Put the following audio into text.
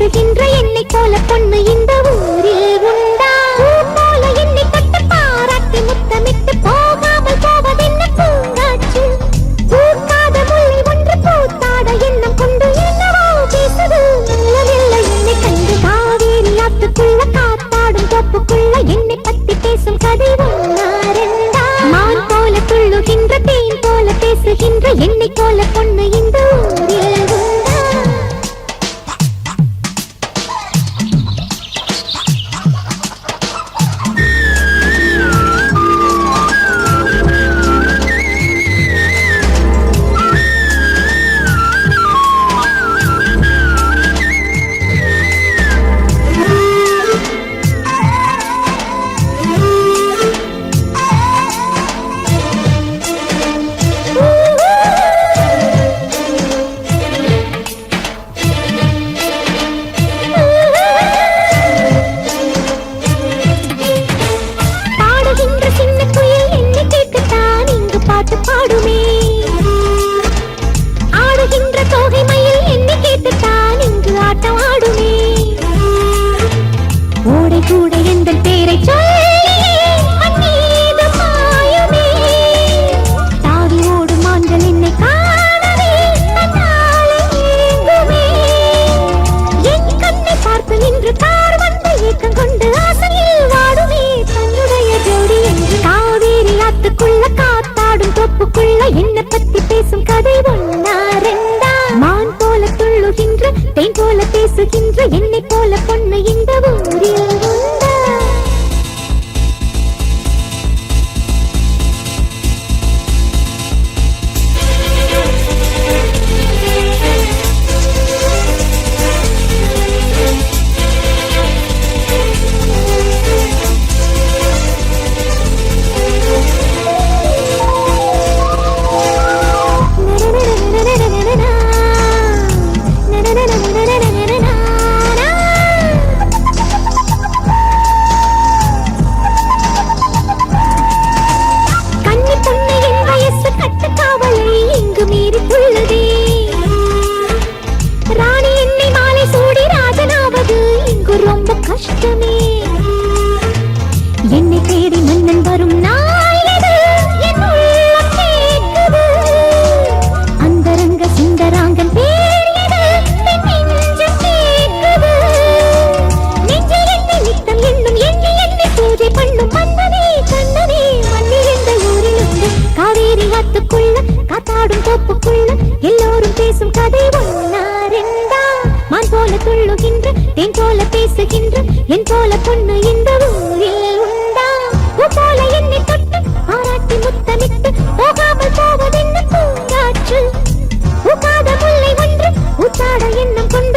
துள்ளுகின்ற என்னை போல பொண்ணு இந்த ஊரில் உண்டா? போல என்னை தொட்டு பாராட்டி முத்தமிட்டு போகாமல் போவதென்ன பூங்காற்று? பூக்காத முல்லை ஒன்று பூத்தாட எண்ணம் கொண்டு என்னவோ பேசுது. நல்லதில்லை என்னை கண்டு காவேரி ஆத்துக்குள்ள காத்தாடும் தோப்புக்குள்ள என்னை பத்தி பேசும் கதை ஒன்னாரெண்டா? மான் போல துள்ளுகின்ற தேன் போல பேசுகின்ற என்னை போல பொண்ணு இந்த ஊரில் உண்டா? பாடுமே ஆடுகின்ற தோகை மயில் என்னை கேட்டுத்தான் இங்கு ஆட்டம் ஆடுமே. ஓடை கூட எந்த பேரை சொல்லியே மண்ணீது மாயுமே. தாவி ஓடும் மான்கள் என்னை காணவே தன்னாலே ஏங்குமே. என் கண்ணை பார்த்து நின்று கார் வந்து ஏக்கம் கொண்டு ஆசையில் வாடுமே. தன்னுடைய ஜோடி என்று காவேரி ஆத்துக்குள்ள காத்தாடும் தோப்புக்குள்ள என்ன பத்தி பேசும் கதை ஒன்னாரெண்டா? மான் போல துள்ளுகின்ற தேன் போல பேசுகின்ற என்னை போல பொண்ணு இந்த ஊரில் உண்டா? கஷ்டமே என்னை தேடி மன்னன் வரும் நாள் எது? என் உள்ளம் கேட்குது. அந்தரங்க சுந்தராங்கன் பேர் எது? என் நெஞ்சம் கேட்குது. நெஞ்சில் என்னை நித்தம் என்னும் எண்ணி எண்ணி பூஜை பண்ணும் மன்னனே கண்ணனே மண்ணிருந்த ஊரில் உண்டு. காவேரி ஆத்துக்குள்ள காத்தாடும் தோப்புக்குள்ள எல்லோரும் பேசும் கதை ஒன்னாரெண்டா? மான் போல துள்ளுகின்ற தேன் போல பேசுகின்ற என் போல பொண்ணு இந்த ஊரில் உண்டா? பூ போல என்னை தொட்டு பாராட்டி முத்தமிட்டு போகாமல் போவதென்ன பூங்காற்று? பூக்காத முல்லை ஒன்று பூத்தாட எண்ணம் கொண்டு